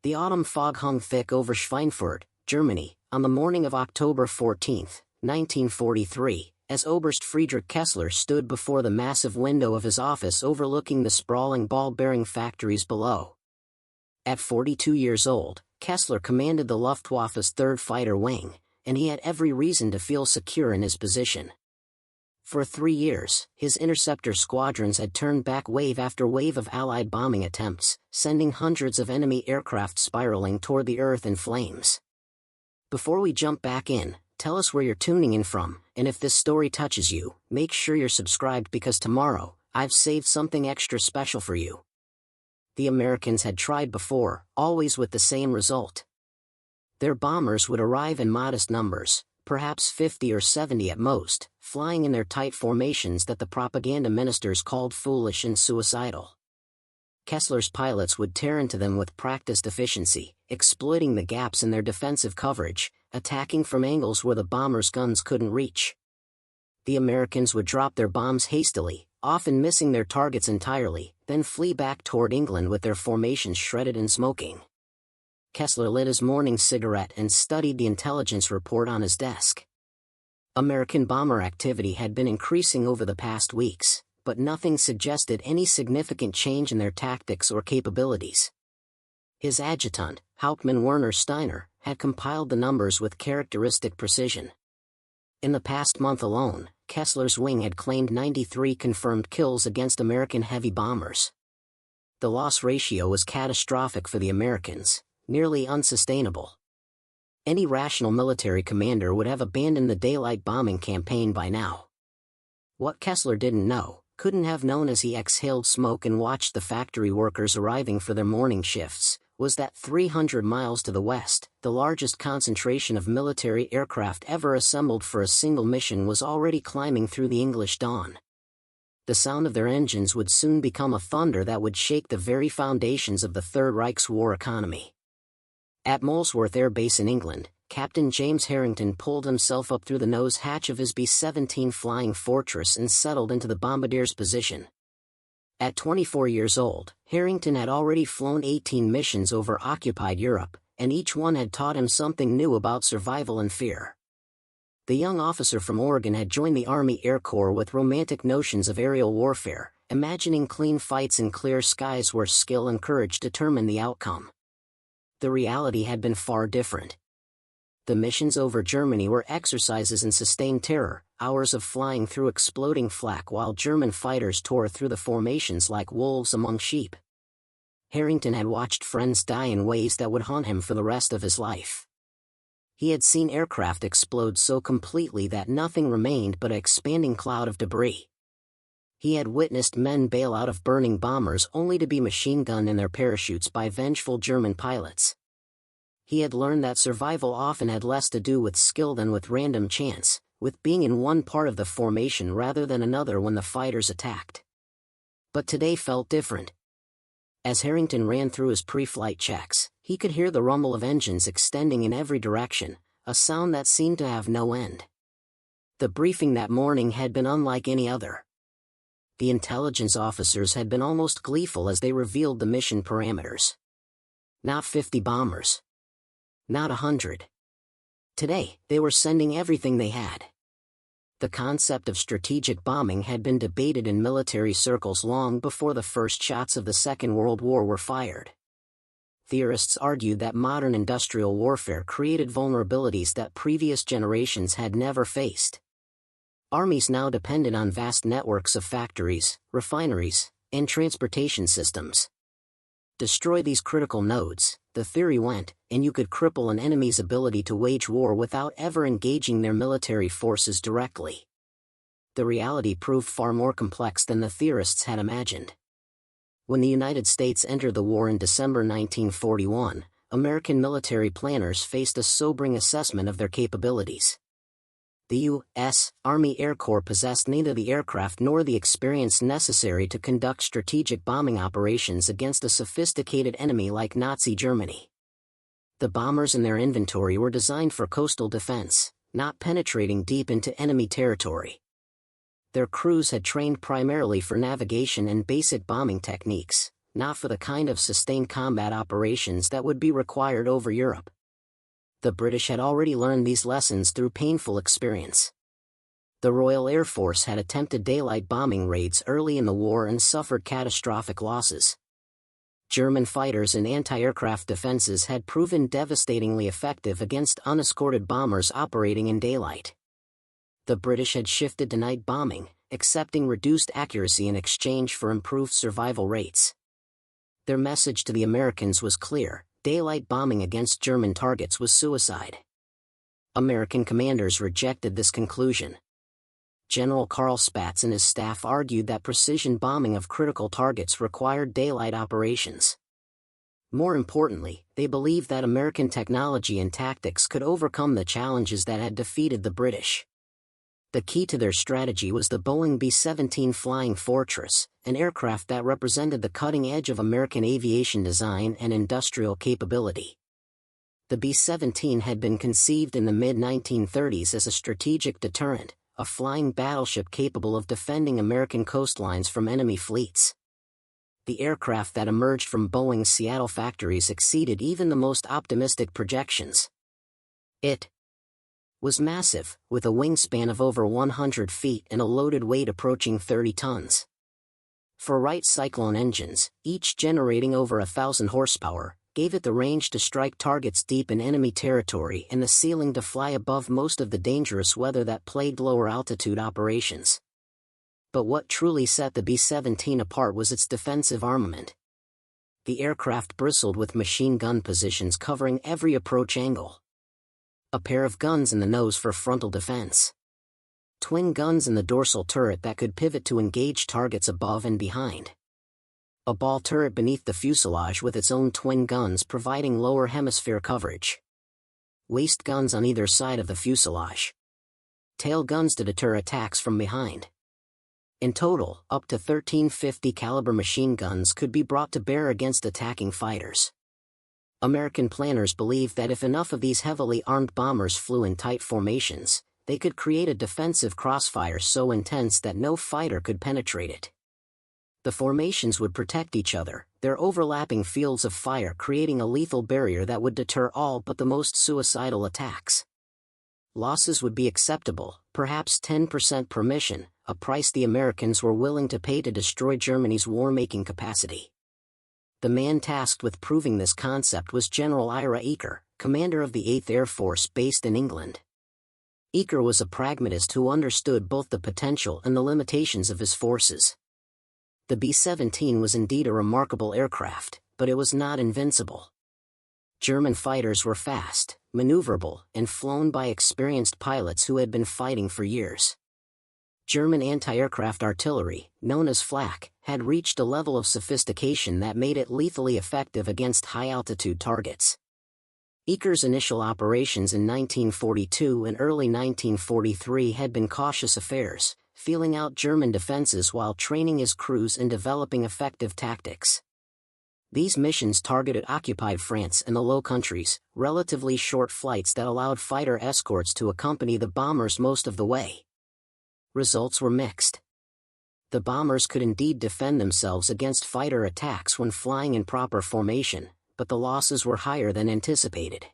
The autumn fog hung thick over Schweinfurt, Germany, on the morning of October 14, 1943, as Oberst Friedrich Kessler stood before the massive window of his office overlooking the sprawling ball-bearing factories below. At 42 years old, Kessler commanded the Luftwaffe's 3rd Fighter Wing, and he had every reason to feel secure in his position. For 3 years, his interceptor squadrons had turned back wave after wave of Allied bombing attempts, sending hundreds of enemy aircraft spiraling toward the earth in flames. Before we jump back in, tell us where you're tuning in from, and if this story touches you, make sure you're subscribed because tomorrow, I've saved something extra special for you. The Americans had tried before, always with the same result. Their bombers would arrive in modest numbers, perhaps 50 or 70 at most, flying in their tight formations that the propaganda ministers called foolish and suicidal. Kessler's pilots would tear into them with practiced efficiency, exploiting the gaps in their defensive coverage, attacking from angles where the bombers' guns couldn't reach. The Americans would drop their bombs hastily, often missing their targets entirely, then flee back toward England with their formations shredded and smoking. Kessler lit his morning cigarette and studied the intelligence report on his desk. American bomber activity had been increasing over the past weeks, but nothing suggested any significant change in their tactics or capabilities. His adjutant, Hauptmann Werner Steiner, had compiled the numbers with characteristic precision. In the past month alone, Kessler's wing had claimed 93 confirmed kills against American heavy bombers. The loss ratio was catastrophic for the Americans, nearly unsustainable. Any rational military commander would have abandoned the daylight bombing campaign by now. What Kessler didn't know, couldn't have known as he exhaled smoke and watched the factory workers arriving for their morning shifts, was that 300 miles to the west, the largest concentration of military aircraft ever assembled for a single mission was already climbing through the English dawn. The sound of their engines would soon become a thunder that would shake the very foundations of the Third Reich's war economy. At Molesworth Air Base in England, Captain James Harrington pulled himself up through the nose hatch of his B-17 Flying Fortress and settled into the bombardier's position. At 24 years old, Harrington had already flown 18 missions over occupied Europe, and each one had taught him something new about survival and fear. The young officer from Oregon had joined the Army Air Corps with romantic notions of aerial warfare, imagining clean fights in clear skies where skill and courage determined the outcome. The reality had been far different. The missions over Germany were exercises in sustained terror, hours of flying through exploding flak while German fighters tore through the formations like wolves among sheep. Harrington had watched friends die in ways that would haunt him for the rest of his life. He had seen aircraft explode so completely that nothing remained but an expanding cloud of debris. He had witnessed men bail out of burning bombers only to be machine-gunned in their parachutes by vengeful German pilots. He had learned that survival often had less to do with skill than with random chance, with being in one part of the formation rather than another when the fighters attacked. But today felt different. As Harrington ran through his pre-flight checks, he could hear the rumble of engines extending in every direction, a sound that seemed to have no end. The briefing that morning had been unlike any other. The intelligence officers had been almost gleeful as they revealed the mission parameters. Not 50 bombers. Not 100. Today, they were sending everything they had. The concept of strategic bombing had been debated in military circles long before the first shots of the Second World War were fired. Theorists argued that modern industrial warfare created vulnerabilities that previous generations had never faced. Armies now depended on vast networks of factories, refineries, and transportation systems. Destroy these critical nodes, the theory went, and you could cripple an enemy's ability to wage war without ever engaging their military forces directly. The reality proved far more complex than the theorists had imagined. When the United States entered the war in December 1941, American military planners faced a sobering assessment of their capabilities. The U.S. Army Air Corps possessed neither the aircraft nor the experience necessary to conduct strategic bombing operations against a sophisticated enemy like Nazi Germany. The bombers in their inventory were designed for coastal defense, not penetrating deep into enemy territory. Their crews had trained primarily for navigation and basic bombing techniques, not for the kind of sustained combat operations that would be required over Europe. The British had already learned these lessons through painful experience. The Royal Air Force had attempted daylight bombing raids early in the war and suffered catastrophic losses. German fighters and anti-aircraft defenses had proven devastatingly effective against unescorted bombers operating in daylight. The British had shifted to night bombing, accepting reduced accuracy in exchange for improved survival rates. Their message to the Americans was clear: daylight bombing against German targets was suicide. American commanders rejected this conclusion. General Karl Spaatz and his staff argued that precision bombing of critical targets required daylight operations. More importantly, they believed that American technology and tactics could overcome the challenges that had defeated the British. The key to their strategy was the Boeing B-17 Flying Fortress, an aircraft that represented the cutting edge of American aviation design and industrial capability. The B-17 had been conceived in the mid-1930s as a strategic deterrent, a flying battleship capable of defending American coastlines from enemy fleets. The aircraft that emerged from Boeing's Seattle factories exceeded even the most optimistic projections. It was massive, with a wingspan of over 100 feet and a loaded weight approaching 30 tons. For Wright Cyclone engines, each generating over 1,000 horsepower, gave it the range to strike targets deep in enemy territory and the ceiling to fly above most of the dangerous weather that plagued lower altitude operations. But what truly set the B-17 apart was its defensive armament. The aircraft bristled with machine gun positions covering every approach angle. A pair of guns in the nose for frontal defense. Twin guns in the dorsal turret that could pivot to engage targets above and behind. A ball turret beneath the fuselage with its own twin guns providing lower hemisphere coverage. Waist guns on either side of the fuselage. Tail guns to deter attacks from behind. In total, up to 13 .50 caliber machine guns could be brought to bear against attacking fighters. American planners believed that if enough of these heavily armed bombers flew in tight formations, they could create a defensive crossfire so intense that no fighter could penetrate it. The formations would protect each other, their overlapping fields of fire creating a lethal barrier that would deter all but the most suicidal attacks. Losses would be acceptable, perhaps 10% per mission, a price the Americans were willing to pay to destroy Germany's war-making capacity. The man tasked with proving this concept was General Ira Eaker, commander of the 8th Air Force based in England. Eaker was a pragmatist who understood both the potential and the limitations of his forces. The B-17 was indeed a remarkable aircraft, but it was not invincible. German fighters were fast, maneuverable, and flown by experienced pilots who had been fighting for years. German anti-aircraft artillery, known as Flak, had reached a level of sophistication that made it lethally effective against high-altitude targets. Eaker's initial operations in 1942 and early 1943 had been cautious affairs, feeling out German defenses while training his crews and developing effective tactics. These missions targeted occupied France and the Low Countries, relatively short flights that allowed fighter escorts to accompany the bombers most of the way. Results were mixed. The bombers could indeed defend themselves against fighter attacks when flying in proper formation, but the losses were higher than anticipated.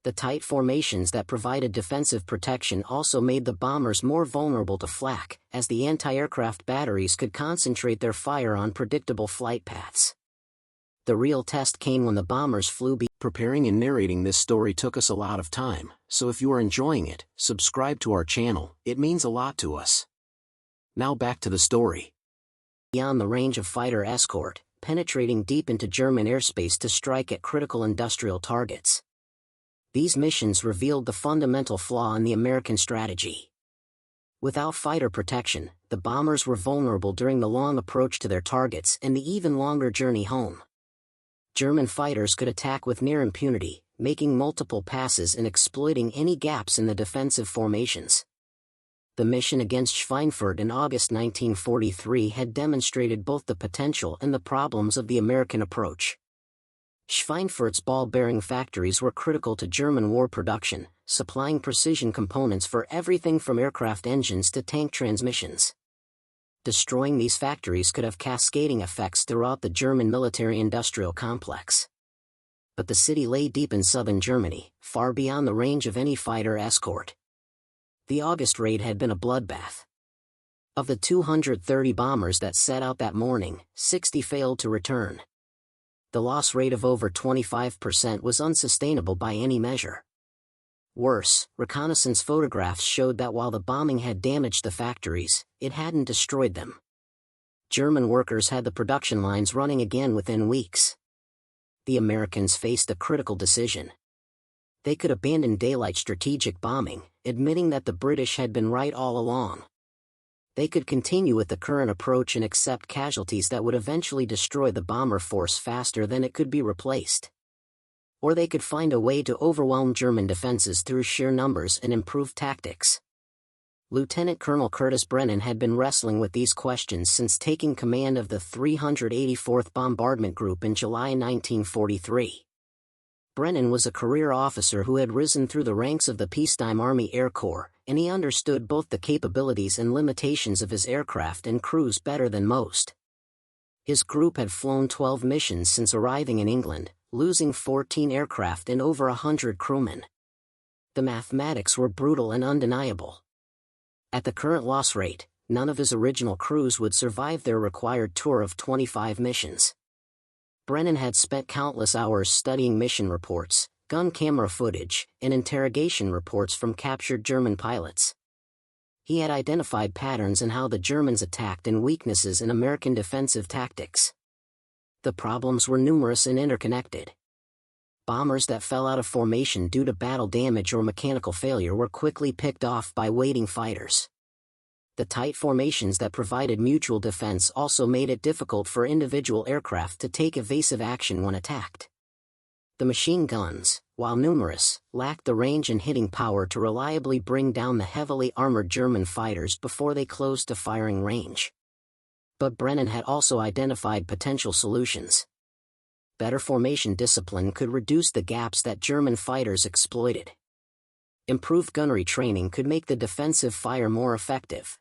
The tight formations that provided defensive protection also made the bombers more vulnerable to flak, as the anti-aircraft batteries could concentrate their fire on predictable flight paths. The real test came when the bombers flew. Preparing and narrating this story took us a lot of time, so if you are enjoying it, subscribe to our channel, it means a lot to us. Now back to the story. Beyond the range of fighter escort, penetrating deep into German airspace to strike at critical industrial targets. These missions revealed the fundamental flaw in the American strategy. Without fighter protection, the bombers were vulnerable during the long approach to their targets and the even longer journey home. German fighters could attack with near impunity, making multiple passes and exploiting any gaps in the defensive formations. The mission against Schweinfurt in August 1943 had demonstrated both the potential and the problems of the American approach. Schweinfurt's ball-bearing factories were critical to German war production, supplying precision components for everything from aircraft engines to tank transmissions. Destroying these factories could have cascading effects throughout the German military-industrial complex. But the city lay deep in southern Germany, far beyond the range of any fighter escort. The August raid had been a bloodbath. Of the 230 bombers that set out that morning, 60 failed to return. The loss rate of over 25% was unsustainable by any measure. Worse, reconnaissance photographs showed that while the bombing had damaged the factories, it hadn't destroyed them. German workers had the production lines running again within weeks. The Americans faced a critical decision. They could abandon daylight strategic bombing, admitting that the British had been right all along. They could continue with the current approach and accept casualties that would eventually destroy the bomber force faster than it could be replaced. Or they could find a way to overwhelm German defenses through sheer numbers and improved tactics. Lieutenant Colonel Curtis Brennan had been wrestling with these questions since taking command of the 384th Bombardment Group in July 1943. Brennan was a career officer who had risen through the ranks of the peacetime Army Air Corps, and he understood both the capabilities and limitations of his aircraft and crews better than most. His group had flown 12 missions since arriving in England, losing 14 aircraft and over 100 crewmen. The mathematics were brutal and undeniable. At the current loss rate, none of his original crews would survive their required tour of 25 missions. Brennan had spent countless hours studying mission reports, gun camera footage, and interrogation reports from captured German pilots. He had identified patterns in how the Germans attacked and weaknesses in American defensive tactics. The problems were numerous and interconnected. Bombers that fell out of formation due to battle damage or mechanical failure were quickly picked off by waiting fighters. The tight formations that provided mutual defense also made it difficult for individual aircraft to take evasive action when attacked. The machine guns, while numerous, lacked the range and hitting power to reliably bring down the heavily armored German fighters before they closed to firing range. But Brennan had also identified potential solutions. Better formation discipline could reduce the gaps that German fighters exploited. Improved gunnery training could make the defensive fire more effective.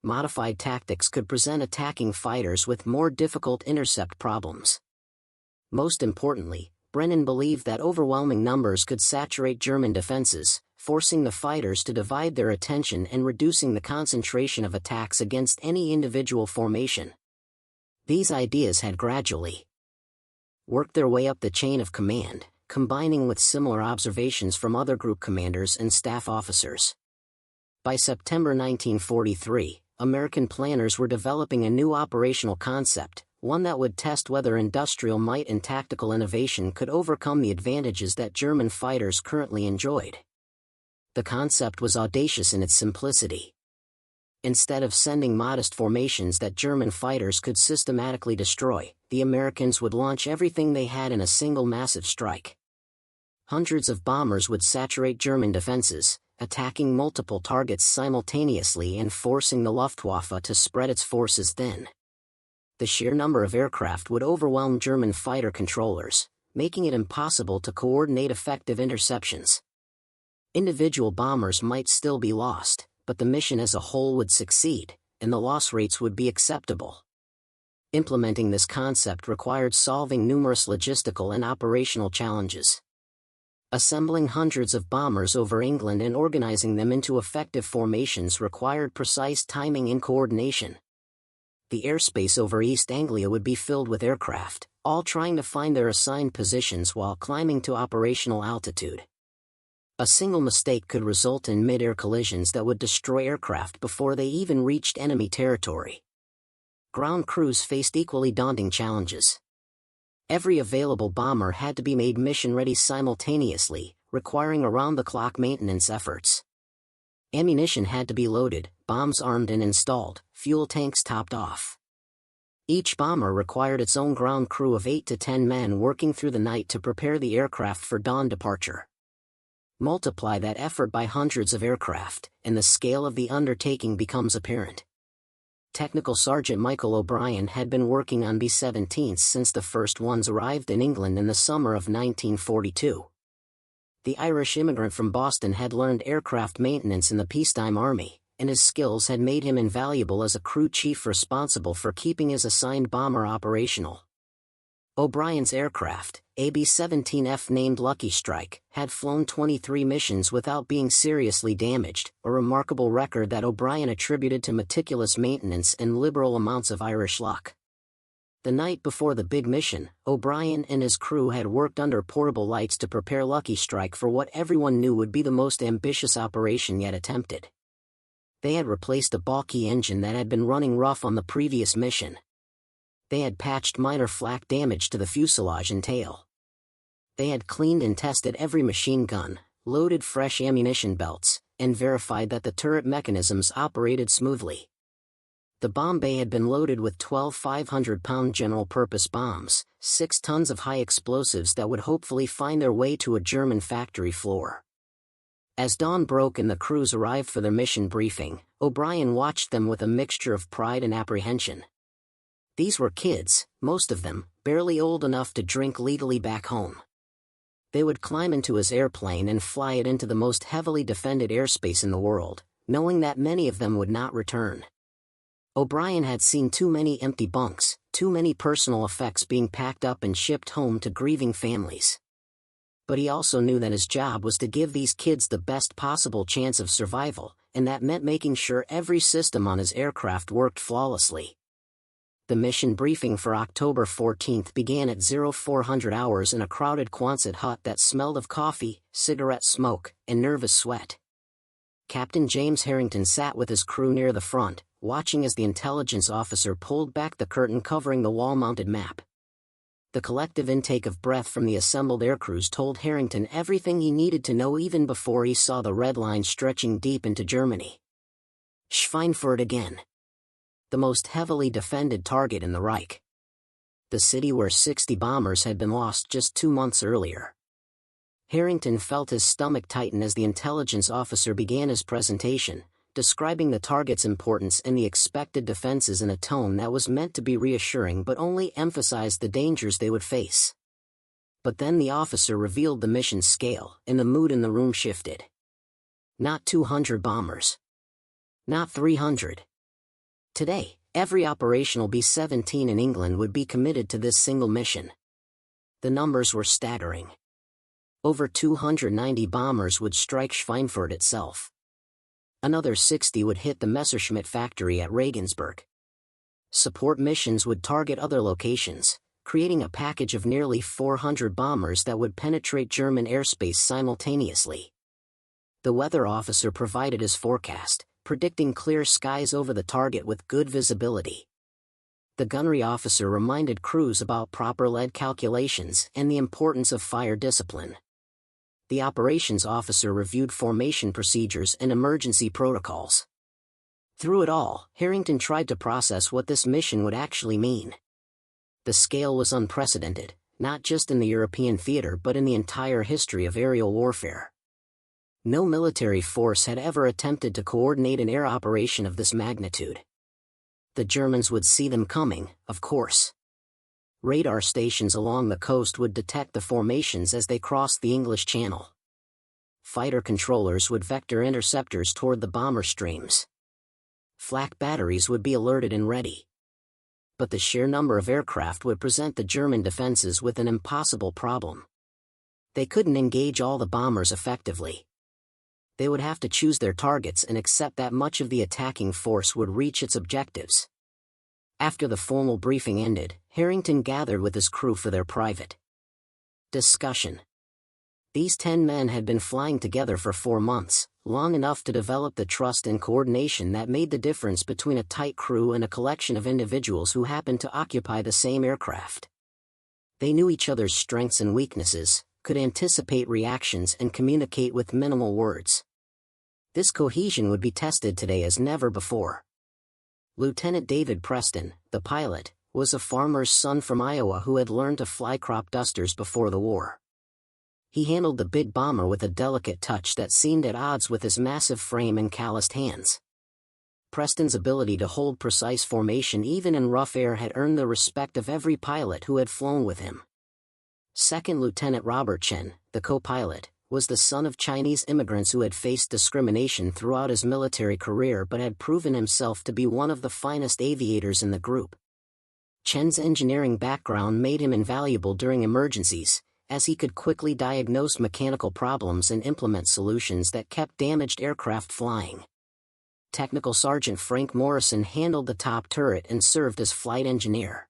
Modified tactics could present attacking fighters with more difficult intercept problems. Most importantly, Brennan believed that overwhelming numbers could saturate German defenses, forcing the fighters to divide their attention and reducing the concentration of attacks against any individual formation. These ideas had gradually worked their way up the chain of command, combining with similar observations from other group commanders and staff officers. By September 1943, American planners were developing a new operational concept, one that would test whether industrial might and tactical innovation could overcome the advantages that German fighters currently enjoyed. The concept was audacious in its simplicity. Instead of sending modest formations that German fighters could systematically destroy, the Americans would launch everything they had in a single massive strike. Hundreds of bombers would saturate German defenses, attacking multiple targets simultaneously and forcing the Luftwaffe to spread its forces thin. The sheer number of aircraft would overwhelm German fighter controllers, making it impossible to coordinate effective interceptions. Individual bombers might still be lost, but the mission as a whole would succeed, and the loss rates would be acceptable. Implementing this concept required solving numerous logistical and operational challenges. Assembling hundreds of bombers over England and organizing them into effective formations required precise timing and coordination. The airspace over East Anglia would be filled with aircraft, all trying to find their assigned positions while climbing to operational altitude. A single mistake could result in mid-air collisions that would destroy aircraft before they even reached enemy territory. Ground crews faced equally daunting challenges. Every available bomber had to be made mission-ready simultaneously, requiring around-the-clock maintenance efforts. Ammunition had to be loaded, bombs armed and installed, fuel tanks topped off. Each bomber required its own ground crew of 8 to 10 men working through the night to prepare the aircraft for dawn departure. Multiply that effort by hundreds of aircraft, and the scale of the undertaking becomes apparent. Technical Sergeant Michael O'Brien had been working on B-17s since the first ones arrived in England in the summer of 1942. The Irish immigrant from Boston had learned aircraft maintenance in the peacetime army, and his skills had made him invaluable as a crew chief responsible for keeping his assigned bomber operational. O'Brien's aircraft, AB-17F named Lucky Strike, had flown 23 missions without being seriously damaged, a remarkable record that O'Brien attributed to meticulous maintenance and liberal amounts of Irish luck. The night before the big mission, O'Brien and his crew had worked under portable lights to prepare Lucky Strike for what everyone knew would be the most ambitious operation yet attempted. They had replaced a balky engine that had been running rough on the previous mission. They had patched minor flak damage to the fuselage and tail. They had cleaned and tested every machine gun, loaded fresh ammunition belts, and verified that the turret mechanisms operated smoothly. The bomb bay had been loaded with 12 500-pound general-purpose bombs, 6 tons of high explosives that would hopefully find their way to a German factory floor. As dawn broke and the crews arrived for their mission briefing, O'Brien watched them with a mixture of pride and apprehension. These were kids, most of them, barely old enough to drink legally back home. They would climb into his airplane and fly it into the most heavily defended airspace in the world, knowing that many of them would not return. O'Brien had seen too many empty bunks, too many personal effects being packed up and shipped home to grieving families. But he also knew that his job was to give these kids the best possible chance of survival, and that meant making sure every system on his aircraft worked flawlessly. The mission briefing for October 14th began at 0400 hours in a crowded Quonset hut that smelled of coffee, cigarette smoke, and nervous sweat. Captain James Harrington sat with his crew near the front, watching as the intelligence officer pulled back the curtain covering the wall-mounted map. The collective intake of breath from the assembled aircrews told Harrington everything he needed to know even before he saw the red line stretching deep into Germany. Schweinfurt again. The most heavily defended target in the Reich. The city where 60 bombers had been lost just 2 months earlier. Harrington felt his stomach tighten as the intelligence officer began his presentation, describing the target's importance and the expected defenses in a tone that was meant to be reassuring but only emphasized the dangers they would face. But then the officer revealed the mission's scale, and the mood in the room shifted. Not 200 bombers. Not 300. Today, every operational B-17 in England would be committed to this single mission. The numbers were staggering. Over 290 bombers would strike Schweinfurt itself. Another 60 would hit the Messerschmitt factory at Regensburg. Support missions would target other locations, creating a package of nearly 400 bombers that would penetrate German airspace simultaneously. The weather officer provided his forecast, predicting clear skies over the target with good visibility. The gunnery officer reminded crews about proper lead calculations and the importance of fire discipline. The operations officer reviewed formation procedures and emergency protocols. Through it all, Harrington tried to process what this mission would actually mean. The scale was unprecedented, not just in the European theater but in the entire history of aerial warfare. No military force had ever attempted to coordinate an air operation of this magnitude. The Germans would see them coming, of course. Radar stations along the coast would detect the formations as they crossed the English Channel. Fighter controllers would vector interceptors toward the bomber streams. Flak batteries would be alerted and ready. But the sheer number of aircraft would present the German defenses with an impossible problem. They couldn't engage all the bombers effectively. They would have to choose their targets and accept that much of the attacking force would reach its objectives. After the formal briefing ended, Harrington gathered with his crew for their private discussion. These 10 men had been flying together for 4 months, long enough to develop the trust and coordination that made the difference between a tight crew and a collection of individuals who happened to occupy the same aircraft. They knew each other's strengths and weaknesses, could anticipate reactions and communicate with minimal words. This cohesion would be tested today as never before. Lieutenant David Preston, the pilot, was a farmer's son from Iowa who had learned to fly crop dusters before the war. He handled the big bomber with a delicate touch that seemed at odds with his massive frame and calloused hands. Preston's ability to hold precise formation even in rough air had earned the respect of every pilot who had flown with him. Second Lieutenant Robert Chen, the co-pilot, was the son of Chinese immigrants who had faced discrimination throughout his military career but had proven himself to be one of the finest aviators in the group. Chen's engineering background made him invaluable during emergencies, as he could quickly diagnose mechanical problems and implement solutions that kept damaged aircraft flying. Technical Sergeant Frank Morrison handled the top turret and served as flight engineer.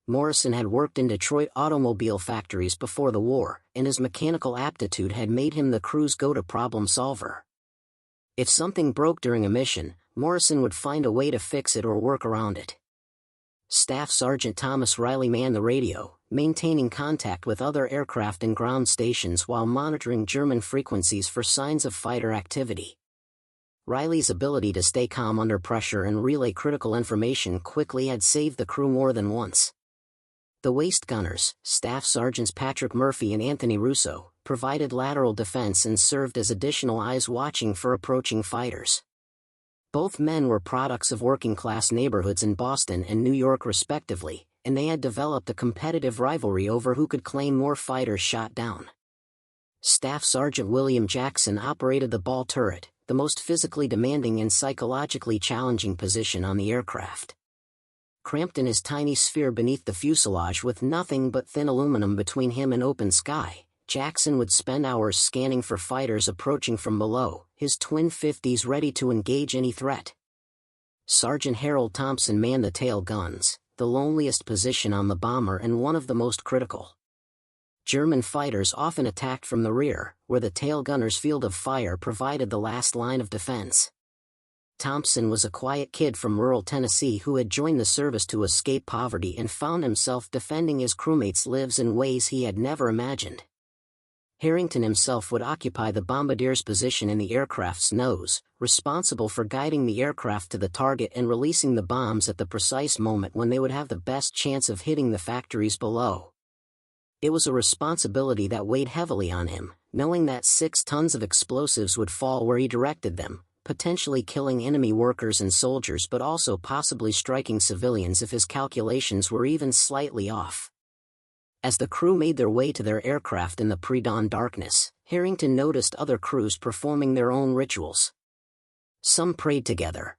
Morrison had worked in Detroit automobile factories before the war, and his mechanical aptitude had made him the crew's go-to problem solver. If something broke during a mission, Morrison would find a way to fix it or work around it. Staff Sergeant Thomas Riley manned the radio, maintaining contact with other aircraft and ground stations while monitoring German frequencies for signs of fighter activity. Riley's ability to stay calm under pressure and relay critical information quickly had saved the crew more than once. The waist gunners, Staff Sergeants Patrick Murphy and Anthony Russo, provided lateral defense and served as additional eyes watching for approaching fighters. Both men were products of working-class neighborhoods in Boston and New York respectively, and they had developed a competitive rivalry over who could claim more fighters shot down. Staff Sergeant William Jackson operated the ball turret, the most physically demanding and psychologically challenging position on the aircraft. Cramped in his tiny sphere beneath the fuselage with nothing but thin aluminum between him and open sky, Jackson would spend hours scanning for fighters approaching from below, his twin 50s ready to engage any threat. Sergeant Harold Thompson manned the tail guns, the loneliest position on the bomber and one of the most critical. German fighters often attacked from the rear, where the tail gunner's field of fire provided the last line of defense. Thompson was a quiet kid from rural Tennessee who had joined the service to escape poverty and found himself defending his crewmates' lives in ways he had never imagined. Harrington himself would occupy the bombardier's position in the aircraft's nose, responsible for guiding the aircraft to the target and releasing the bombs at the precise moment when they would have the best chance of hitting the factories below. It was a responsibility that weighed heavily on him, knowing that 6 tons of explosives would fall where he directed them, potentially killing enemy workers and soldiers but also possibly striking civilians if his calculations were even slightly off. As the crew made their way to their aircraft in the pre-dawn darkness, Harrington noticed other crews performing their own rituals. Some prayed together.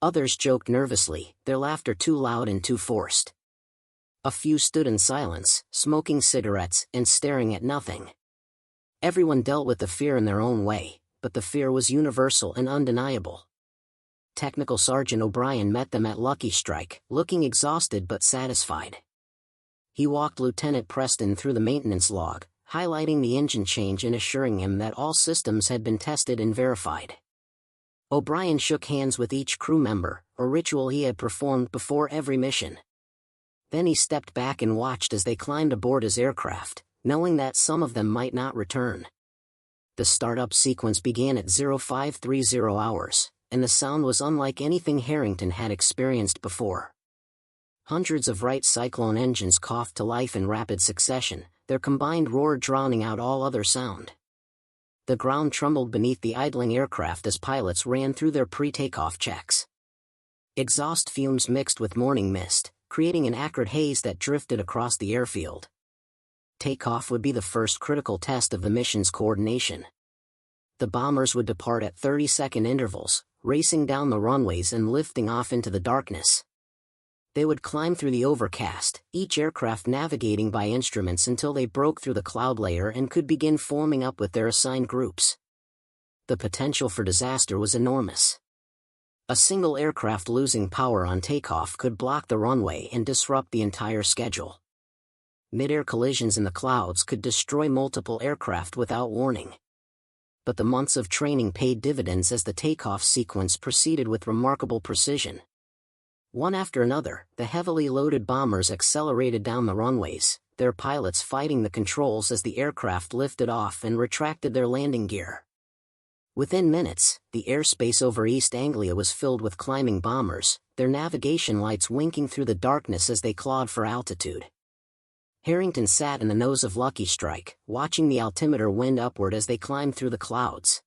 Others joked nervously, their laughter too loud and too forced. A few stood in silence, smoking cigarettes and staring at nothing. Everyone dealt with the fear in their own way, but the fear was universal and undeniable. Technical Sergeant O'Brien met them at Lucky Strike, looking exhausted but satisfied. He walked Lieutenant Preston through the maintenance log, highlighting the engine change and assuring him that all systems had been tested and verified. O'Brien shook hands with each crew member, a ritual he had performed before every mission. Then he stepped back and watched as they climbed aboard his aircraft, knowing that some of them might not return. The startup sequence began at 0530 hours, and the sound was unlike anything Harrington had experienced before. Hundreds of Wright Cyclone engines coughed to life in rapid succession, their combined roar drowning out all other sound. The ground trembled beneath the idling aircraft as pilots ran through their pre-takeoff checks. Exhaust fumes mixed with morning mist, creating an acrid haze that drifted across the airfield. Takeoff would be the first critical test of the mission's coordination. The bombers would depart at 30-second intervals, racing down the runways and lifting off into the darkness. They would climb through the overcast, each aircraft navigating by instruments until they broke through the cloud layer and could begin forming up with their assigned groups. The potential for disaster was enormous. A single aircraft losing power on takeoff could block the runway and disrupt the entire schedule. Mid-air collisions in the clouds could destroy multiple aircraft without warning. But the months of training paid dividends as the takeoff sequence proceeded with remarkable precision. One after another, the heavily loaded bombers accelerated down the runways, their pilots fighting the controls as the aircraft lifted off and retracted their landing gear. Within minutes, the airspace over East Anglia was filled with climbing bombers, their navigation lights winking through the darkness as they clawed for altitude. Harrington sat in the nose of Lucky Strike, watching the altimeter wind upward as they climbed through the clouds.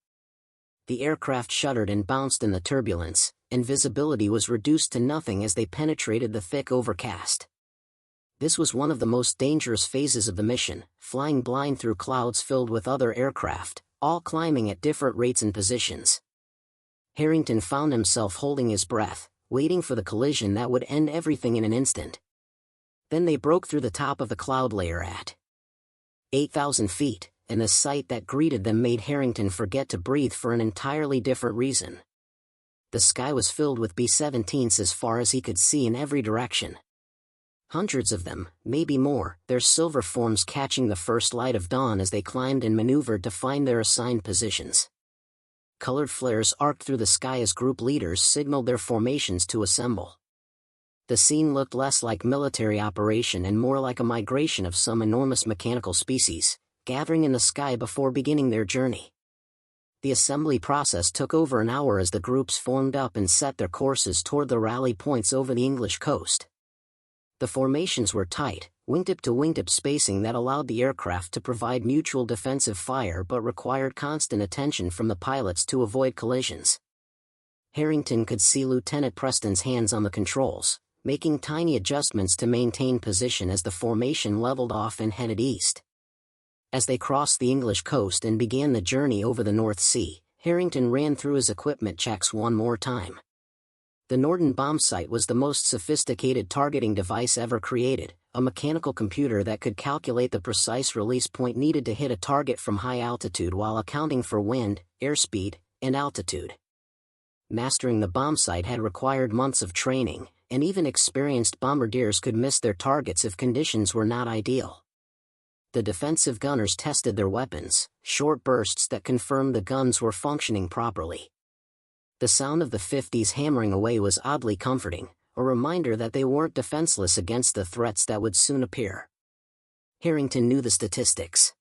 The aircraft shuddered and bounced in the turbulence, and visibility was reduced to nothing as they penetrated the thick overcast. This was one of the most dangerous phases of the mission, flying blind through clouds filled with other aircraft, all climbing at different rates and positions. Harrington found himself holding his breath, waiting for the collision that would end everything in an instant. Then they broke through the top of the cloud layer at 8,000 feet, and the sight that greeted them made Harrington forget to breathe for an entirely different reason. The sky was filled with B-17s as far as he could see in every direction. Hundreds of them, maybe more, their silver forms catching the first light of dawn as they climbed and maneuvered to find their assigned positions. Colored flares arced through the sky as group leaders signaled their formations to assemble. The scene looked less like military operation and more like a migration of some enormous mechanical species, gathering in the sky before beginning their journey. The assembly process took over an hour as the groups formed up and set their courses toward the rally points over the English coast. The formations were tight, wingtip to wingtip spacing that allowed the aircraft to provide mutual defensive fire but required constant attention from the pilots to avoid collisions. Harrington could see Lieutenant Preston's hands on the controls, making tiny adjustments to maintain position as the formation leveled off and headed east. As they crossed the English coast and began the journey over the North Sea, Harrington ran through his equipment checks one more time. The Norden bombsight was the most sophisticated targeting device ever created, a mechanical computer that could calculate the precise release point needed to hit a target from high altitude while accounting for wind, airspeed, and altitude. Mastering the bombsight had required months of training, and even experienced bombardiers could miss their targets if conditions were not ideal. The defensive gunners tested their weapons, short bursts that confirmed the guns were functioning properly. The sound of the 50s hammering away was oddly comforting, a reminder that they weren't defenseless against the threats that would soon appear. Harrington knew the statistics.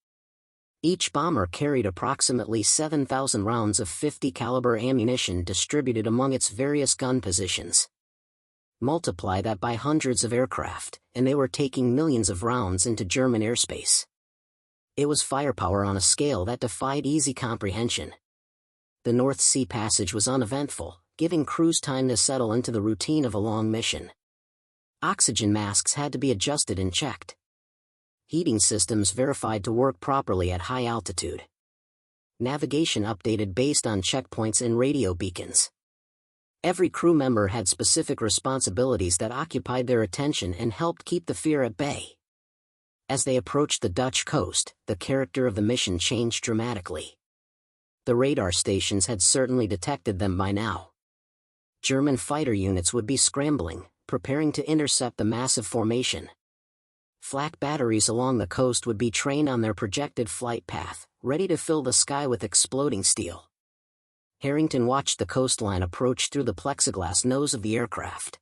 Each bomber carried approximately 7,000 rounds of .50 caliber ammunition distributed among its various gun positions. Multiply that by hundreds of aircraft, and they were taking millions of rounds into German airspace. It was firepower on a scale that defied easy comprehension. The North Sea passage was uneventful, giving crews time to settle into the routine of a long mission. Oxygen masks had to be adjusted and checked. Heating systems verified to work properly at high altitude. Navigation updated based on checkpoints and radio beacons. Every crew member had specific responsibilities that occupied their attention and helped keep the fear at bay. As they approached the Dutch coast, the character of the mission changed dramatically. The radar stations had certainly detected them by now. German fighter units would be scrambling, preparing to intercept the massive formation. Flak batteries along the coast would be trained on their projected flight path, ready to fill the sky with exploding steel. Harrington watched the coastline approach through the plexiglass nose of the aircraft.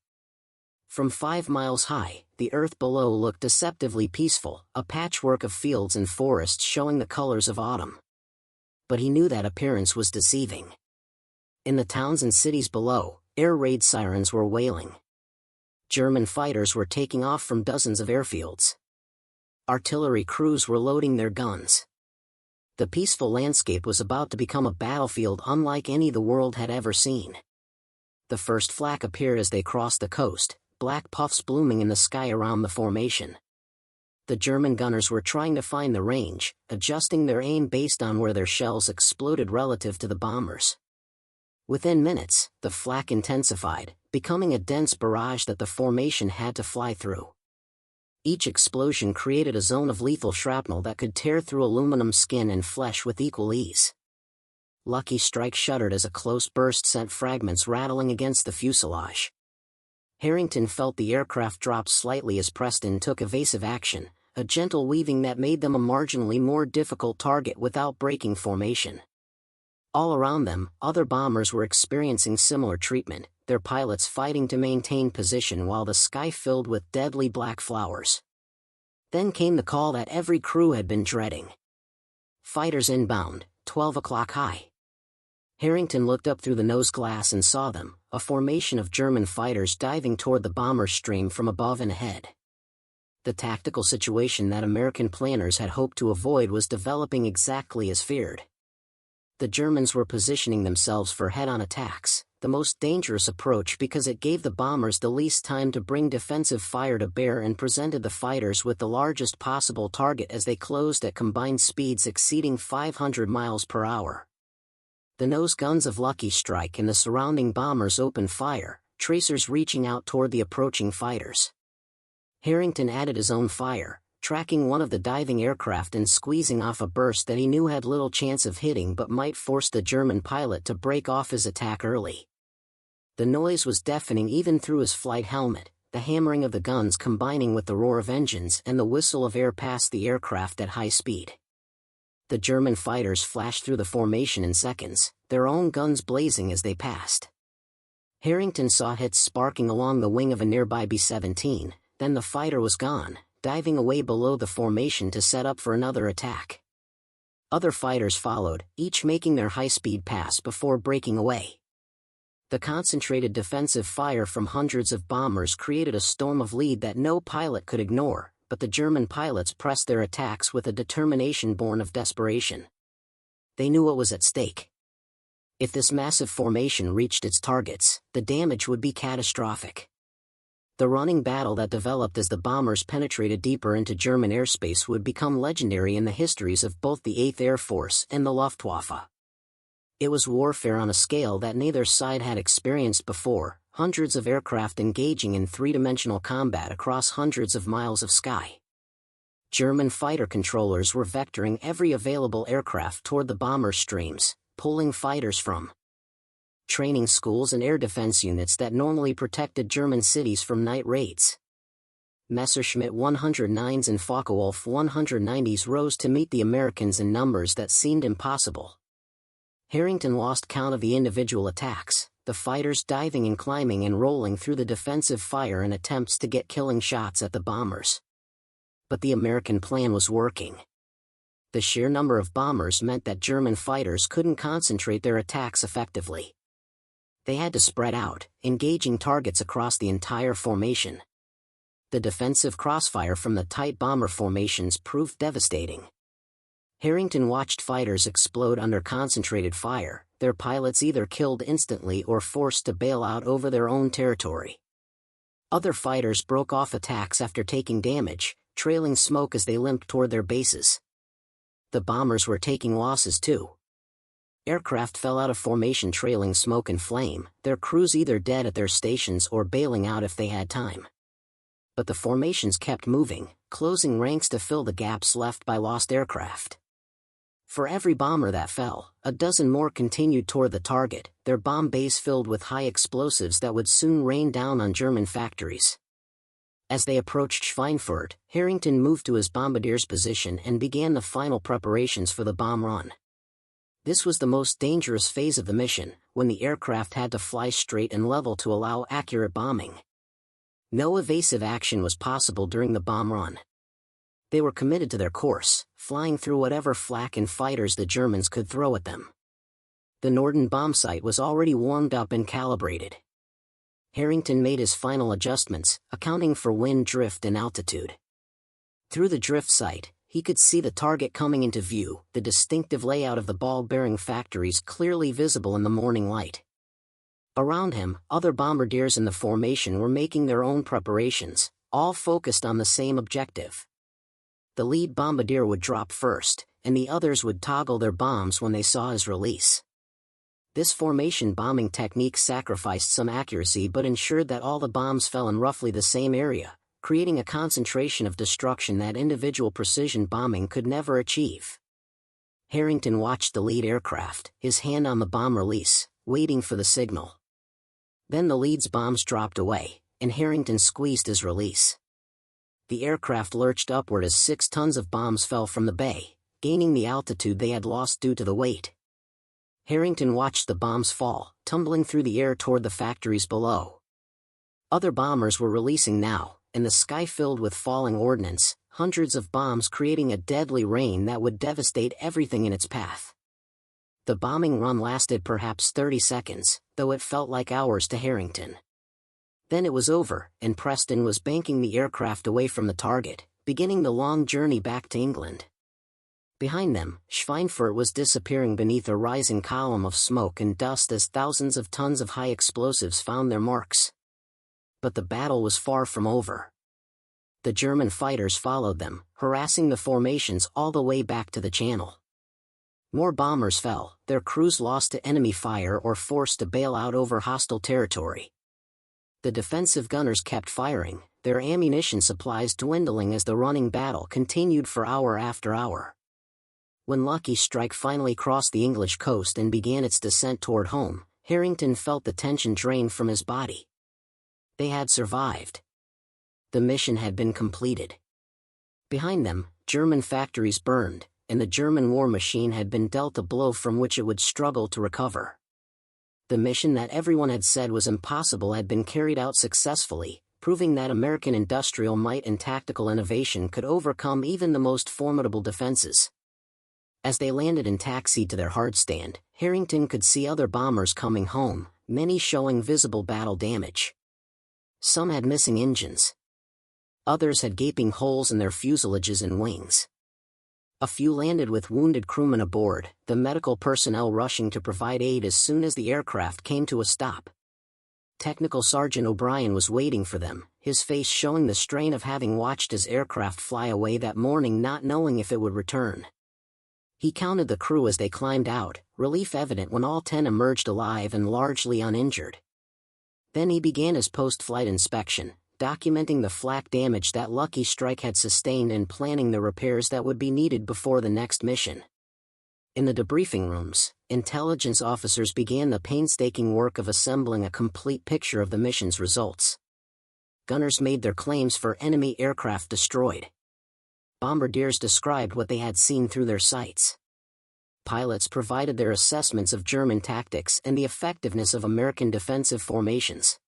From 5 miles high, the earth below looked deceptively peaceful, a patchwork of fields and forests showing the colors of autumn. But he knew that appearance was deceiving. In the towns and cities below, air raid sirens were wailing. German fighters were taking off from dozens of airfields. Artillery crews were loading their guns. The peaceful landscape was about to become a battlefield unlike any the world had ever seen. The first flak appeared as they crossed the coast, black puffs blooming in the sky around the formation. The German gunners were trying to find the range, adjusting their aim based on where their shells exploded relative to the bombers. Within minutes, the flak intensified, becoming a dense barrage that the formation had to fly through. Each explosion created a zone of lethal shrapnel that could tear through aluminum skin and flesh with equal ease. Lucky Strike shuddered as a close burst sent fragments rattling against the fuselage. Harrington felt the aircraft drop slightly as Preston took evasive action, a gentle weaving that made them a marginally more difficult target without breaking formation. All around them, other bombers were experiencing similar treatment, their pilots fighting to maintain position while the sky filled with deadly black flowers. Then came the call that every crew had been dreading. Fighters inbound, 12 o'clock high. Harrington looked up through the nose glass and saw them, a formation of German fighters diving toward the bomber stream from above and ahead. The tactical situation that American planners had hoped to avoid was developing exactly as feared. The Germans were positioning themselves for head-on attacks, the most dangerous approach because it gave the bombers the least time to bring defensive fire to bear and presented the fighters with the largest possible target as they closed at combined speeds exceeding 500 miles per hour. The nose guns of Lucky Strike and the surrounding bombers opened fire, tracers reaching out toward the approaching fighters. Harrington added his own fire, tracking one of the diving aircraft and squeezing off a burst that he knew had little chance of hitting but might force the German pilot to break off his attack early. The noise was deafening even through his flight helmet, the hammering of the guns combining with the roar of engines and the whistle of air past the aircraft at high speed. The German fighters flashed through the formation in seconds, their own guns blazing as they passed. Harrington saw hits sparking along the wing of a nearby B-17, then the fighter was gone, diving away below the formation to set up for another attack. Other fighters followed, each making their high-speed pass before breaking away. The concentrated defensive fire from hundreds of bombers created a storm of lead that no pilot could ignore, but the German pilots pressed their attacks with a determination born of desperation. They knew what was at stake. If this massive formation reached its targets, the damage would be catastrophic. The running battle that developed as the bombers penetrated deeper into German airspace would become legendary in the histories of both the 8th Air Force and the Luftwaffe. It was warfare on a scale that neither side had experienced before, hundreds of aircraft engaging in three-dimensional combat across hundreds of miles of sky. German fighter controllers were vectoring every available aircraft toward the bomber streams, pulling fighters from training schools and air defense units that normally protected German cities from night raids. Messerschmitt 109s and Focke-Wulf 190s rose to meet the Americans in numbers that seemed impossible. Harrington lost count of the individual attacks, the fighters diving and climbing and rolling through the defensive fire in attempts to get killing shots at the bombers. But the American plan was working. The sheer number of bombers meant that German fighters couldn't concentrate their attacks effectively. They had to spread out, engaging targets across the entire formation. The defensive crossfire from the tight bomber formations proved devastating. Harrington watched fighters explode under concentrated fire, their pilots either killed instantly or forced to bail out over their own territory. Other fighters broke off attacks after taking damage, trailing smoke as they limped toward their bases. The bombers were taking losses too. Aircraft fell out of formation trailing smoke and flame, their crews either dead at their stations or bailing out if they had time. But the formations kept moving, closing ranks to fill the gaps left by lost aircraft. For every bomber that fell, a dozen more continued toward the target, their bomb bays filled with high explosives that would soon rain down on German factories. As they approached Schweinfurt, Harrington moved to his bombardier's position and began the final preparations for the bomb run. This was the most dangerous phase of the mission, when the aircraft had to fly straight and level to allow accurate bombing. No evasive action was possible during the bomb run. They were committed to their course, flying through whatever flak and fighters the Germans could throw at them. The Norden bomb sight was already warmed up and calibrated. Harrington made his final adjustments, accounting for wind drift and altitude. Through the drift sight, he could see the target coming into view, the distinctive layout of the ball-bearing factories clearly visible in the morning light. Around him, other bombardiers in the formation were making their own preparations, all focused on the same objective. The lead bombardier would drop first, and the others would toggle their bombs when they saw his release. This formation bombing technique sacrificed some accuracy but ensured that all the bombs fell in roughly the same area, creating a concentration of destruction that individual precision bombing could never achieve. Harrington watched the lead aircraft, his hand on the bomb release, waiting for the signal. Then the lead's bombs dropped away, and Harrington squeezed his release. The aircraft lurched upward as 6 tons of bombs fell from the bay, gaining the altitude they had lost due to the weight. Harrington watched the bombs fall, tumbling through the air toward the factories below. Other bombers were releasing now, and the sky filled with falling ordnance, hundreds of bombs creating a deadly rain that would devastate everything in its path. The bombing run lasted perhaps 30 seconds, though it felt like hours to Harrington. Then it was over, and Preston was banking the aircraft away from the target, beginning the long journey back to England. Behind them, Schweinfurt was disappearing beneath a rising column of smoke and dust as thousands of tons of high explosives found their marks. But the battle was far from over. The German fighters followed them, harassing the formations all the way back to the Channel. More bombers fell, their crews lost to enemy fire or forced to bail out over hostile territory. The defensive gunners kept firing, their ammunition supplies dwindling as the running battle continued for hour after hour. When Lucky Strike finally crossed the English coast and began its descent toward home, Harrington felt the tension drain from his body. They had survived. The mission had been completed. Behind them, German factories burned, and the German war machine had been dealt a blow from which it would struggle to recover. The mission that everyone had said was impossible had been carried out successfully, proving that American industrial might and tactical innovation could overcome even the most formidable defenses. As they landed and taxied to their hardstand, Harrington could see other bombers coming home, many showing visible battle damage. Some had missing engines. Others had gaping holes in their fuselages and wings. A few landed with wounded crewmen aboard, the medical personnel rushing to provide aid as soon as the aircraft came to a stop. Technical Sergeant O'Brien was waiting for them, his face showing the strain of having watched his aircraft fly away that morning not knowing if it would return. He counted the crew as they climbed out, relief evident when all 10 emerged alive and largely uninjured. Then he began his post-flight inspection, documenting the flak damage that Lucky Strike had sustained and planning the repairs that would be needed before the next mission. In the debriefing rooms, intelligence officers began the painstaking work of assembling a complete picture of the mission's results. Gunners made their claims for enemy aircraft destroyed. Bombardiers described what they had seen through their sights. Pilots provided their assessments of German tactics and the effectiveness of American defensive formations.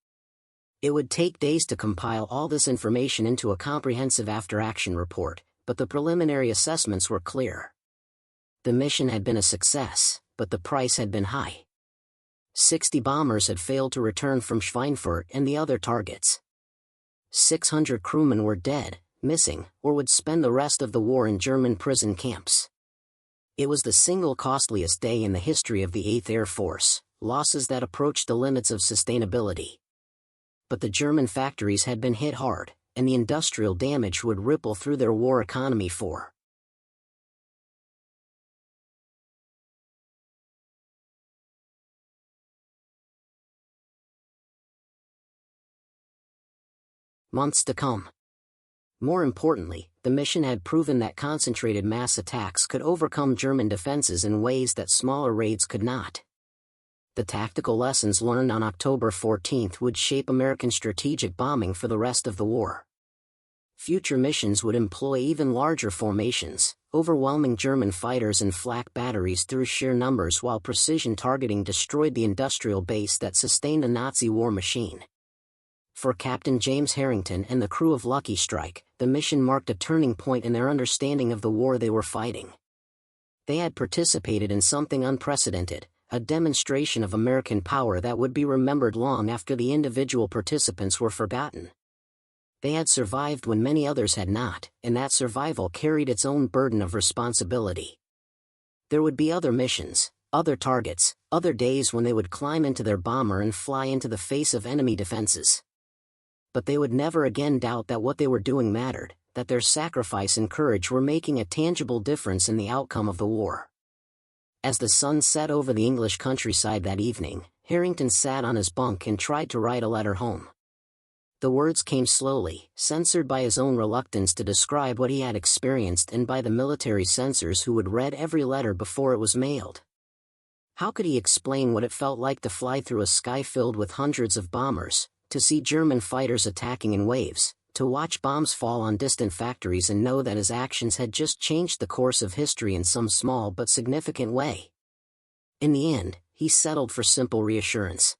It would take days to compile all this information into a comprehensive after-action report, but the preliminary assessments were clear. The mission had been a success, but the price had been high. 60 bombers had failed to return from Schweinfurt and the other targets. 600 crewmen were dead, missing, or would spend the rest of the war in German prison camps. It was the single costliest day in the history of the 8th Air Force, losses that approached the limits of sustainability. But the German factories had been hit hard, and the industrial damage would ripple through their war economy for months to come. More importantly, the mission had proven that concentrated mass attacks could overcome German defenses in ways that smaller raids could not. The tactical lessons learned on October 14 would shape American strategic bombing for the rest of the war. Future missions would employ even larger formations, overwhelming German fighters and flak batteries through sheer numbers while precision targeting destroyed the industrial base that sustained the Nazi war machine. For Captain James Harrington and the crew of Lucky Strike, the mission marked a turning point in their understanding of the war they were fighting. They had participated in something unprecedented, a demonstration of American power that would be remembered long after the individual participants were forgotten. They had survived when many others had not, and that survival carried its own burden of responsibility. There would be other missions, other targets, other days when they would climb into their bomber and fly into the face of enemy defenses. But they would never again doubt that what they were doing mattered, that their sacrifice and courage were making a tangible difference in the outcome of the war. As the sun set over the English countryside that evening, Harrington sat on his bunk and tried to write a letter home. The words came slowly, censored by his own reluctance to describe what he had experienced and by the military censors who would read every letter before it was mailed. How could he explain what it felt like to fly through a sky filled with hundreds of bombers, to see German fighters attacking in waves, to watch bombs fall on distant factories and know that his actions had just changed the course of history in some small but significant way? In the end, he settled for simple reassurance.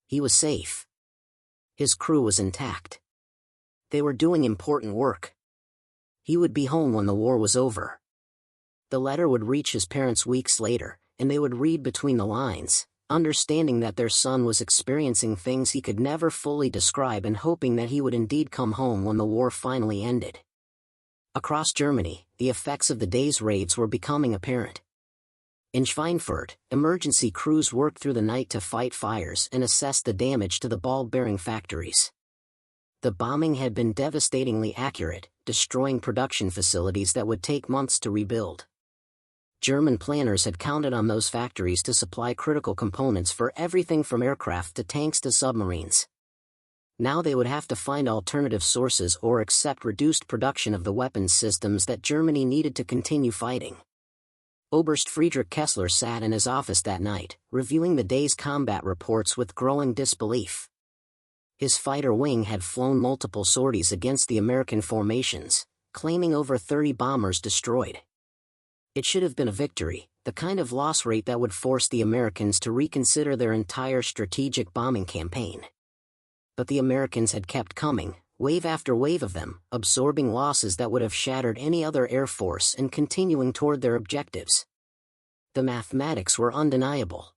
He was safe. His crew was intact. They were doing important work. He would be home when the war was over. The letter would reach his parents weeks later, and they would read between the lines, understanding that their son was experiencing things he could never fully describe and hoping that he would indeed come home when the war finally ended. Across Germany, the effects of the day's raids were becoming apparent. In Schweinfurt, emergency crews worked through the night to fight fires and assess the damage to the ball-bearing factories. The bombing had been devastatingly accurate, destroying production facilities that would take months to rebuild. German planners had counted on those factories to supply critical components for everything from aircraft to tanks to submarines. Now they would have to find alternative sources or accept reduced production of the weapons systems that Germany needed to continue fighting. Oberst Friedrich Kessler sat in his office that night, reviewing the day's combat reports with growing disbelief. His fighter wing had flown multiple sorties against the American formations, claiming over 30 bombers destroyed. It should have been a victory, the kind of loss rate that would force the Americans to reconsider their entire strategic bombing campaign. But the Americans had kept coming, wave after wave of them, absorbing losses that would have shattered any other air force and continuing toward their objectives. The mathematics were undeniable.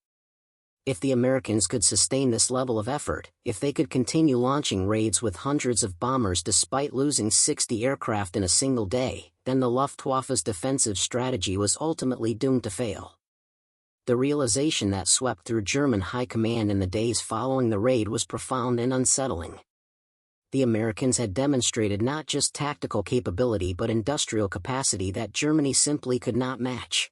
If the Americans could sustain this level of effort, if they could continue launching raids with hundreds of bombers despite losing 60 aircraft in a single day, then the Luftwaffe's defensive strategy was ultimately doomed to fail. The realization that swept through German high command in the days following the raid was profound and unsettling. The Americans had demonstrated not just tactical capability but industrial capacity that Germany simply could not match.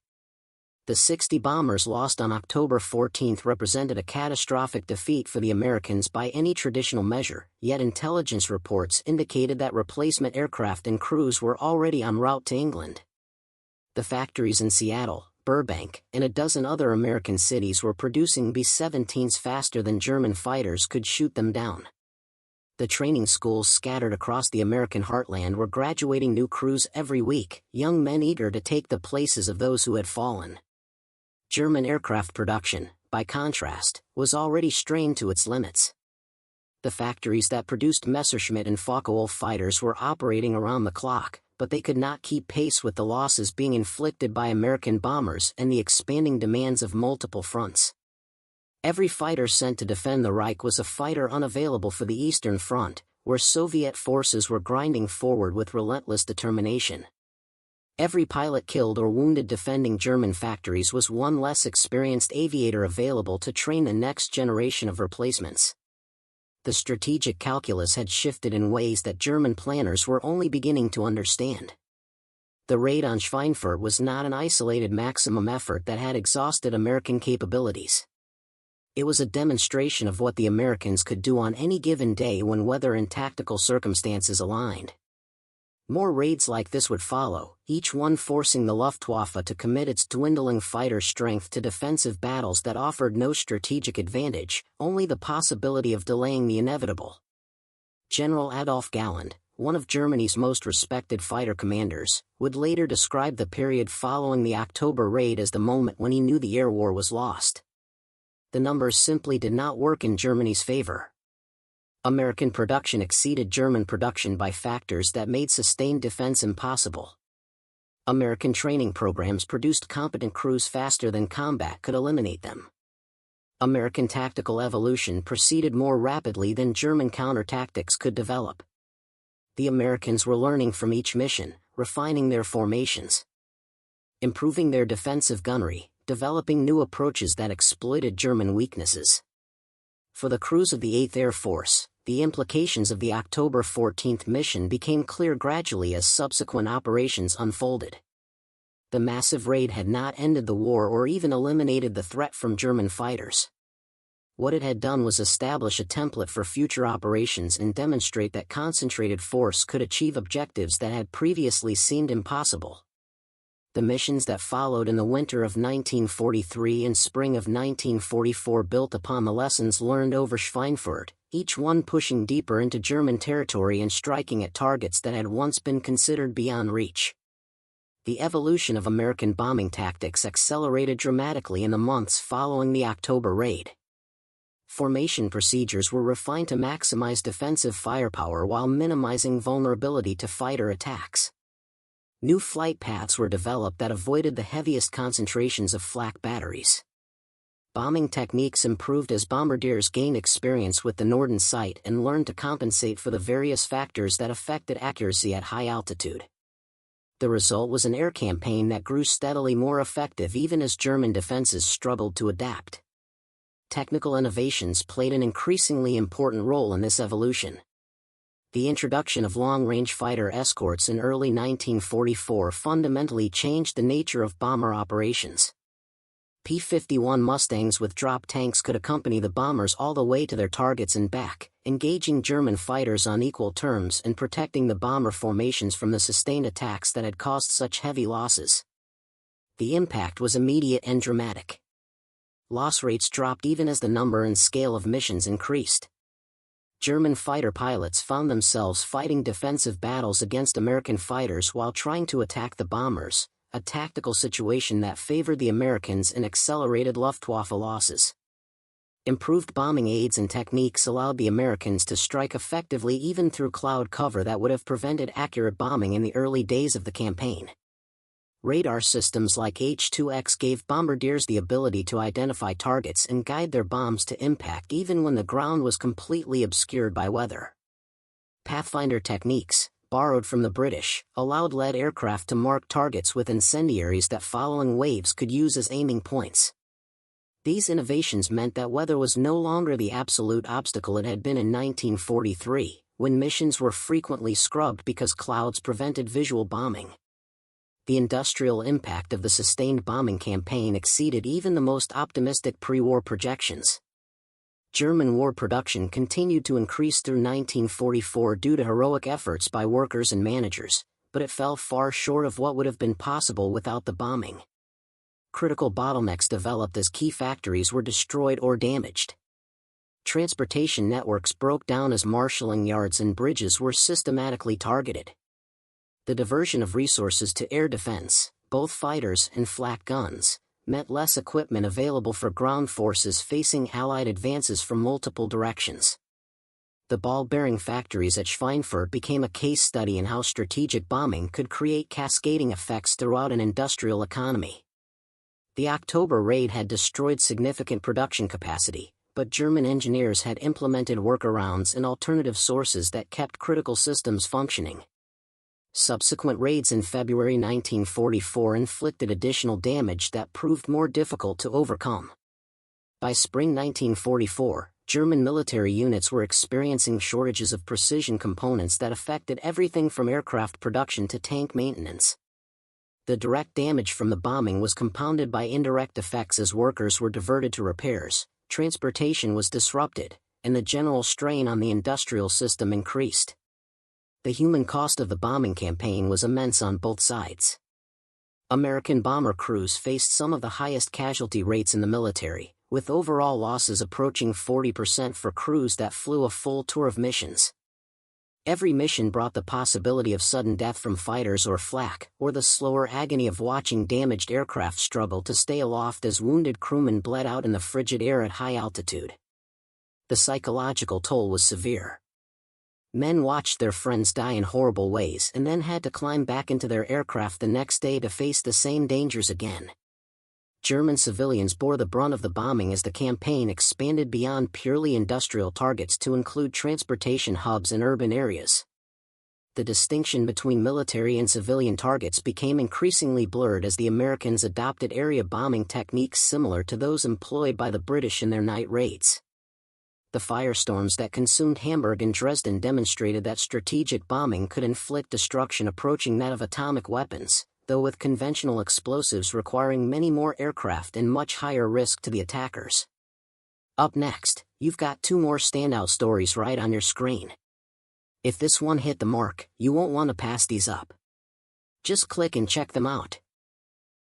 The 60 bombers lost on October 14 represented a catastrophic defeat for the Americans by any traditional measure, yet intelligence reports indicated that replacement aircraft and crews were already en route to England. The factories in Seattle, Burbank, and a dozen other American cities were producing B-17s faster than German fighters could shoot them down. The training schools scattered across the American heartland were graduating new crews every week, young men eager to take the places of those who had fallen. German aircraft production, by contrast, was already strained to its limits. The factories that produced Messerschmitt and Focke-Wulf fighters were operating around the clock, but they could not keep pace with the losses being inflicted by American bombers and the expanding demands of multiple fronts. Every fighter sent to defend the Reich was a fighter unavailable for the Eastern Front, where Soviet forces were grinding forward with relentless determination. Every pilot killed or wounded defending German factories was one less experienced aviator available to train the next generation of replacements. The strategic calculus had shifted in ways that German planners were only beginning to understand. The raid on Schweinfurt was not an isolated maximum effort that had exhausted American capabilities. It was a demonstration of what the Americans could do on any given day when weather and tactical circumstances aligned. More raids like this would follow, each one forcing the Luftwaffe to commit its dwindling fighter strength to defensive battles that offered no strategic advantage, only the possibility of delaying the inevitable. General Adolf Galland, one of Germany's most respected fighter commanders, would later describe the period following the October raid as the moment when he knew the air war was lost. The numbers simply did not work in Germany's favor. American production exceeded German production by factors that made sustained defense impossible. American training programs produced competent crews faster than combat could eliminate them. American tactical evolution proceeded more rapidly than German counterattactics could develop. The Americans were learning from each mission, refining their formations, improving their defensive gunnery, developing new approaches that exploited German weaknesses. For the crews of the 8th Air Force, the implications of the October 14 mission became clear gradually as subsequent operations unfolded. The massive raid had not ended the war or even eliminated the threat from German fighters. What it had done was establish a template for future operations and demonstrate that concentrated force could achieve objectives that had previously seemed impossible. The missions that followed in the winter of 1943 and spring of 1944 built upon the lessons learned over Schweinfurt, each one pushing deeper into German territory and striking at targets that had once been considered beyond reach. The evolution of American bombing tactics accelerated dramatically in the months following the October raid. Formation procedures were refined to maximize defensive firepower while minimizing vulnerability to fighter attacks. New flight paths were developed that avoided the heaviest concentrations of flak batteries. Bombing techniques improved as bombardiers gained experience with the Norden sight and learned to compensate for the various factors that affected accuracy at high altitude. The result was an air campaign that grew steadily more effective even as German defenses struggled to adapt. Technical innovations played an increasingly important role in this evolution. The introduction of long-range fighter escorts in early 1944 fundamentally changed the nature of bomber operations. P-51 Mustangs with drop tanks could accompany the bombers all the way to their targets and back, engaging German fighters on equal terms and protecting the bomber formations from the sustained attacks that had caused such heavy losses. The impact was immediate and dramatic. Loss rates dropped even as the number and scale of missions increased. German fighter pilots found themselves fighting defensive battles against American fighters while trying to attack the bombers, a tactical situation that favored the Americans and accelerated Luftwaffe losses. Improved bombing aids and techniques allowed the Americans to strike effectively even through cloud cover that would have prevented accurate bombing in the early days of the campaign. Radar systems like H-2X gave bombardiers the ability to identify targets and guide their bombs to impact even when the ground was completely obscured by weather. Pathfinder techniques, borrowed from the British, allowed lead aircraft to mark targets with incendiaries that following waves could use as aiming points. These innovations meant that weather was no longer the absolute obstacle it had been in 1943, when missions were frequently scrubbed because clouds prevented visual bombing. The industrial impact of the sustained bombing campaign exceeded even the most optimistic pre-war projections. German war production continued to increase through 1944 due to heroic efforts by workers and managers, but it fell far short of what would have been possible without the bombing. Critical bottlenecks developed as key factories were destroyed or damaged. Transportation networks broke down as marshalling yards and bridges were systematically targeted. The diversion of resources to air defense, both fighters and flak guns, meant less equipment available for ground forces facing Allied advances from multiple directions. The ball-bearing factories at Schweinfurt became a case study in how strategic bombing could create cascading effects throughout an industrial economy. The October raid had destroyed significant production capacity, but German engineers had implemented workarounds and alternative sources that kept critical systems functioning. Subsequent raids in February 1944 inflicted additional damage that proved more difficult to overcome. By spring 1944, German military units were experiencing shortages of precision components that affected everything from aircraft production to tank maintenance. The direct damage from the bombing was compounded by indirect effects as workers were diverted to repairs, transportation was disrupted, and the general strain on the industrial system increased. The human cost of the bombing campaign was immense on both sides. American bomber crews faced some of the highest casualty rates in the military, with overall losses approaching 40% for crews that flew a full tour of missions. Every mission brought the possibility of sudden death from fighters or flak, or the slower agony of watching damaged aircraft struggle to stay aloft as wounded crewmen bled out in the frigid air at high altitude. The psychological toll was severe. Men watched their friends die in horrible ways and then had to climb back into their aircraft the next day to face the same dangers again. German civilians bore the brunt of the bombing as the campaign expanded beyond purely industrial targets to include transportation hubs and urban areas. The distinction between military and civilian targets became increasingly blurred as the Americans adopted area bombing techniques similar to those employed by the British in their night raids. The firestorms that consumed Hamburg and Dresden demonstrated that strategic bombing could inflict destruction approaching that of atomic weapons, though with conventional explosives requiring many more aircraft and much higher risk to the attackers. Up next, you've got two more standout stories right on your screen. If this one hit the mark, you won't want to pass these up. Just click and check them out.